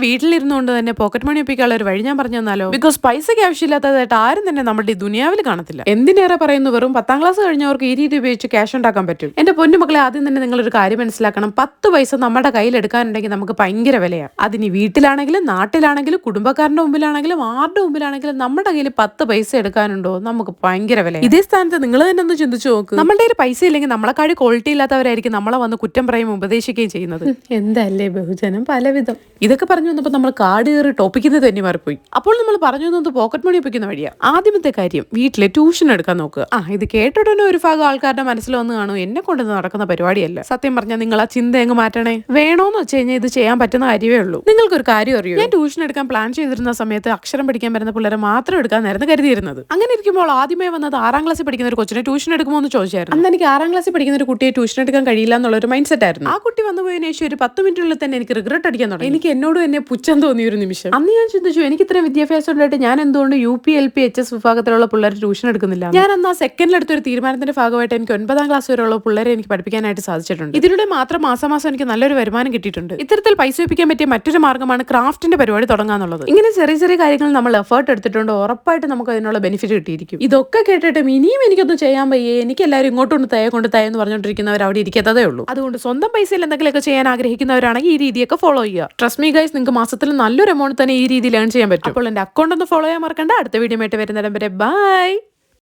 വീട്ടിലിരുന്നുകൊണ്ട് തന്നെ pocket money ഒപ്പിക്കാനുള്ള ഒരു വഴി ഞാൻ പറഞ്ഞു തന്നാലോ? ബിക്കോസ് പൈസയ്ക്ക് ആവശ്യമില്ലാത്തതായിട്ട് ആരും തന്നെ നമ്മുടെ ഈ ദുനിയാവിൽ കാണത്തില്ല. എന്തിനേറെ പറയുന്നു, വെറും 10ാം ക്ലാസ് കഴിഞ്ഞവർക്ക് ഈ രീതി ഉപയോഗിച്ച് ക്യാഷ് ഉണ്ടാക്കാൻ പറ്റും. എന്റെ പൊന്നു മക്കളെ, ആദ്യം തന്നെ നിങ്ങളൊരു കാര്യം മനസ്സിലാക്കണം. 10 പൈസ നമ്മുടെ കയ്യിൽ എടുക്കാനുണ്ടെങ്കിൽ നമുക്ക് ഭയങ്കര വിലയാണ്. അതിന് വീട്ടിലാണെങ്കിലും നാട്ടിലാണെങ്കിലും കുടുംബക്കാരന്റെ മുമ്പിലാണെങ്കിലും ആരുടെ മുമ്പിലാണെങ്കിലും നമ്മുടെ കയ്യിൽ 10 പൈസ എടുക്കാനുണ്ടോ നമുക്ക് ഭയങ്കര വില. ഇതേ സ്ഥാനത്ത് നിങ്ങൾ തന്നെ ഒന്ന് ചിന്തിച്ചു നോക്ക്. നമ്മുടെ ഒരു പൈസ ഇല്ലെങ്കിൽ നമ്മളെക്കാളും ക്വാളിറ്റി ഇല്ലാത്തവരായിരിക്കും നമ്മളെ വന്ന് കുറ്റം പറയും ഉപദേശിക്കുകയും ചെയ്യുന്നത്. എന്തല്ലേ ബഹുജനം പലവിധം. ഇതൊക്കെ പറഞ്ഞു വന്നപ്പോൾ നമ്മൾ കാട് കയറി ടോപ്പിക്കുന്നത് തന്നെ മാറിപ്പോയി. അപ്പോൾ നമ്മൾ പറഞ്ഞു വന്നത് പോക്കറ്റ് മണി ഒപ്പിക്കുന്ന വഴിയാണ്. ആദ്യമത്തെ കാര്യം, വീട്ടിലെ ട്യൂഷൻ എടുക്കാൻ നോക്കുക. ഇത് കേട്ടിടനെ ഒരു ഭാഗം ആൾക്കാരുടെ മനസ്സിൽ വന്ന് കാണും, എന്നെ കൊണ്ട് നടക്കുന്ന പരിപാടിയല്ല. സത്യം പറഞ്ഞാൽ നിങ്ങൾ ആ ചിന്ത എങ്ങ് മാറ്റണേ. വേണോന്ന് വെച്ച് കഴിഞ്ഞാൽ ഇത് ചെയ്യാൻ പറ്റുന്ന കാര്യമേ ഉള്ളൂ. നിങ്ങൾക്കൊരു കാര്യം അറിയോ, ഞാൻ ട്യൂഷൻ എടുക്കാൻ പ്ലാൻ ചെയ്തിരുന്ന സമയത്ത് അക്ഷരം പഠിക്കാൻ വരുന്ന പിള്ളേരെ മാത്രം എടുക്കാനായിരുന്നു കരുതിയിരുന്നത്. അങ്ങനെ ഇരിക്കുമ്പോൾ ആദ്യമേ വന്നത് 6ാം ക്ലാസ്സിൽ പഠിക്കുന്ന ഒരു കൊച്ചിനെ ട്യൂഷൻ എടുക്കുമോ എന്ന് ചോദിച്ചായിരുന്നു. അന്ന് എനിക്ക് 6ാം ക്ലാസ്സിൽ പഠിക്കുന്ന ഒരു കുട്ടിയെ ട്യൂഷൻ എടുക്കാൻ കഴിയില്ല എന്നുള്ള ഒരു മൈൻഡ് സെറ്റ് ആയിരുന്നു. ആ കുട്ടി വന്നു പോയതിനു ശേഷം ഒരു 10 മിനിറ്റിനുള്ളിൽ തന്നെ എനിക്ക് റിഗ്രറ്റ് അടിക്കാൻ തുടങ്ങി. എനിക്ക് എന്നോട് തന്നെ പുച്ഛം തോന്നിയ ഒരു നിമിഷം. അന്ന് ഞാൻ ചിന്തിച്ചു, എനിക്ക് ഇത്രയും വിദ്യാഭ്യാസം ഉണ്ടായിട്ട് ഞാൻ എന്തുകൊണ്ട് UP LP HS വിഭാഗത്തിലുള്ള പിള്ളേർ ട്യൂഷൻ എടുക്കുന്നില്ല. ഞാൻ അന്ന് ആ സെക്കൻഡിൽ എടുത്തൊരു തീരുമാനത്തിന്റെ ഭാഗമായിട്ട് എനിക്ക് 9ാം ക്ലാസ് വരെയുള്ള പിള്ളേരെ എനിക്ക് പഠിപ്പിക്കാനായിട്ട് സാധിച്ചിട്ടുണ്ട്. ഇതിലൂടെ മാത്രം മാസം എനിക്ക് നല്ലൊരു വരുമാനം കിട്ടിയിട്ടുണ്ട്. ഇത്തരത്തിൽ പൈസ ഒപ്പിക്കാൻ പറ്റിയ മറ്റൊരു മാർഗ്ഗമാണ് ക്രാഫ്റ്റിന്റെ പരിപാടി തുടങ്ങാന്നുള്ളത്. ഇങ്ങനെ ചെറിയ ചെറിയ കാര്യങ്ങൾ നമ്മൾ എഫേർട്ട് എടുത്തിട്ടുണ്ട്, ഉറപ്പായിട്ട് നമുക്ക് അതിനുള്ള ബെനിഫിറ്റ് കിട്ടിയിരിക്കും. ഇതൊക്കെ കേട്ടിട്ട് ഇനിയും എനിക്കൊന്നും ചെയ്യാൻ വയ്യേ, എനിക്ക് എല്ലാവരും ഇങ്ങോട്ടൊന്ന് കൊണ്ട് എന്ന് പറഞ്ഞുകൊണ്ടിരിക്കുന്നവർ അവിടെ ഇരിക്കത്തതേ ഉള്ളൂ. അതുകൊണ്ട് സ്വന്തം പൈസയിൽ എന്തെങ്കിലുമൊക്കെ ചെയ്യാൻ ആഗ്രഹിക്കുന്നവരാണെങ്കിൽ ഈ രീതിയൊക്കെ ഫോളോ ചെയ്യുക. ട്രസ്റ്റ് മീ ഗൈസ്, നിങ്ങൾക്ക് മാസത്തിൽ നല്ലൊരു എമൗണ്ട് തന്നെ ഈ രീതിയിൽ ഏൺ ചെയ്യാൻ പറ്റും. അപ്പോൾ എന്റെ അക്കൗണ്ട് ഒന്ന് ഫോളോ ചെയ്യാൻ മറക്കണ്ട. അടുത്ത വീഡിയോ ആയിട്ട് വരുന്നിടം വരെ ബൈ.